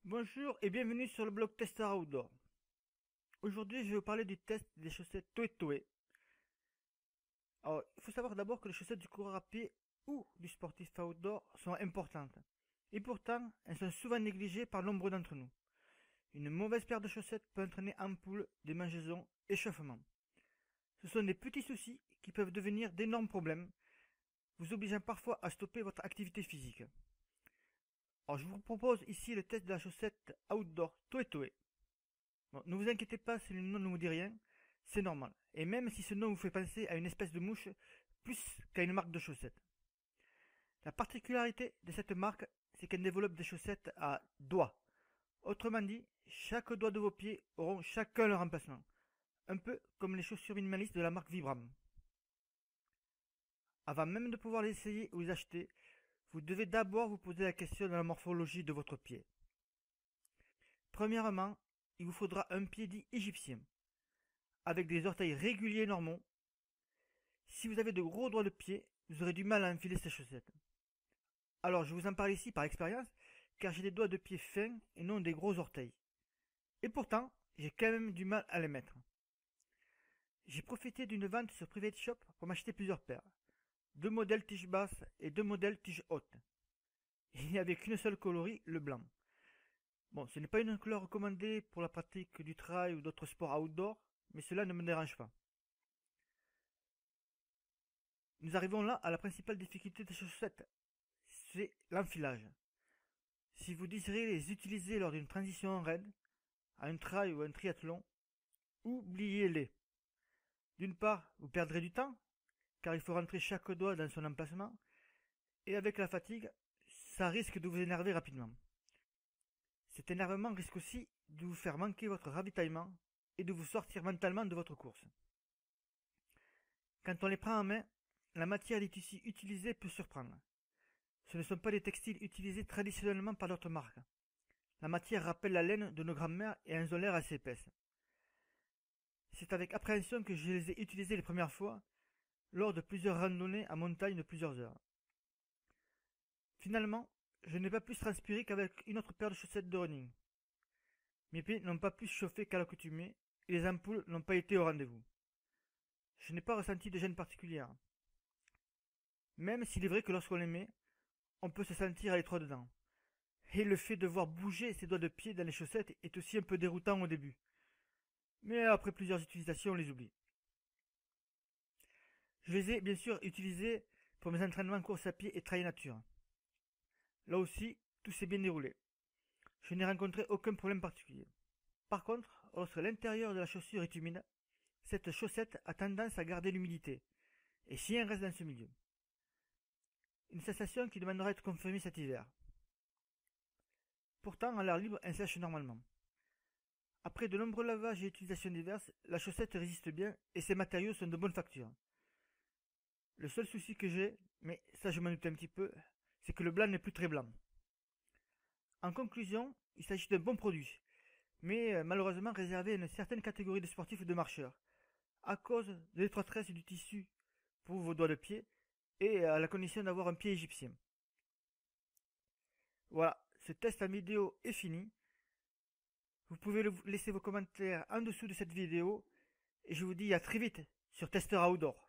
Bonjour et bienvenue sur le blog Tester Outdoor. Aujourd'hui, je vais vous parler du test des chaussettes Toe Toe. Alors, il faut savoir d'abord que les chaussettes du coureur à pied ou du sportif outdoor sont importantes. Et pourtant, elles sont souvent négligées par nombre d'entre nous. Une mauvaise paire de chaussettes peut entraîner ampoule, démangeaisons, échauffement. Ce sont des petits soucis qui peuvent devenir d'énormes problèmes, vous obligeant parfois à stopper votre activité physique. Alors, je vous propose ici le test de la chaussette Outdoor Toe Toe. Bon, ne vous inquiétez pas si le nom ne vous dit rien, c'est normal. Et même si ce nom vous fait penser à une espèce de mouche, plus qu'à une marque de chaussettes. La particularité de cette marque, c'est qu'elle développe des chaussettes à doigts. Autrement dit, chaque doigt de vos pieds auront chacun leur emplacement. Un peu comme les chaussures minimalistes de la marque Vibram. Avant même de pouvoir les essayer ou les acheter, vous devez d'abord vous poser la question de la morphologie de votre pied. Premièrement, il vous faudra un pied dit égyptien, avec des orteils réguliers normaux. Si vous avez de gros doigts de pied, vous aurez du mal à enfiler ces chaussettes. Alors je vous en parle ici par expérience, car j'ai des doigts de pied fins et non des gros orteils. Et pourtant, j'ai quand même du mal à les mettre. J'ai profité d'une vente sur Private Shop pour m'acheter plusieurs paires. 2 modèles tige basse et 2 modèles tige haute. Il n'y avait qu'une seule coloris, le blanc. Bon, ce n'est pas une couleur recommandée pour la pratique du trail ou d'autres sports outdoor, mais cela ne me dérange pas. Nous arrivons là à la principale difficulté des chaussettes, c'est l'enfilage. Si vous désirez les utiliser lors d'une transition en raid, à un trail ou un triathlon, oubliez-les. D'une part, vous perdrez du temps, car il faut rentrer chaque doigt dans son emplacement, et avec la fatigue, ça risque de vous énerver rapidement. Cet énervement risque aussi de vous faire manquer votre ravitaillement et de vous sortir mentalement de votre course. Quand on les prend en main, la matière des tissus utilisés peut surprendre. Ce ne sont pas des textiles utilisés traditionnellement par d'autres marques. La matière rappelle la laine de nos grands-mères et elles ont l'air assez épaisses. C'est avec appréhension que je les ai utilisées les premières fois, lors de plusieurs randonnées en montagne de plusieurs heures. Finalement, je n'ai pas plus transpiré qu'avec une autre paire de chaussettes de running. Mes pieds n'ont pas plus chauffé qu'à l'accoutumée, et les ampoules n'ont pas été au rendez-vous. Je n'ai pas ressenti de gêne particulière. Même s'il est vrai que lorsqu'on les met, on peut se sentir à l'étroit dedans. Et le fait de voir bouger ses doigts de pied dans les chaussettes est aussi un peu déroutant au début. Mais après plusieurs utilisations, on les oublie. Je les ai bien sûr utilisés pour mes entraînements course à pied et trail nature. Là aussi, tout s'est bien déroulé. Je n'ai rencontré aucun problème particulier. Par contre, lorsque l'intérieur de la chaussure est humide, cette chaussette a tendance à garder l'humidité, et si elle reste dans ce milieu. Une sensation qui demandera à être confirmée cet hiver. Pourtant, à l'air libre, elle sèche normalement. Après de nombreux lavages et utilisations diverses, la chaussette résiste bien et ses matériaux sont de bonne facture. Le seul souci que j'ai, mais ça je m'en doute un petit peu, c'est que le blanc n'est plus très blanc. En conclusion, il s'agit d'un bon produit, mais malheureusement réservé à une certaine catégorie de sportifs ou de marcheurs, à cause de l'étroitesse du tissu pour vos doigts de pied et à la condition d'avoir un pied égyptien. Voilà, ce test en vidéo est fini. Vous pouvez laisser vos commentaires en dessous de cette vidéo et je vous dis à très vite sur Tester Outdoor.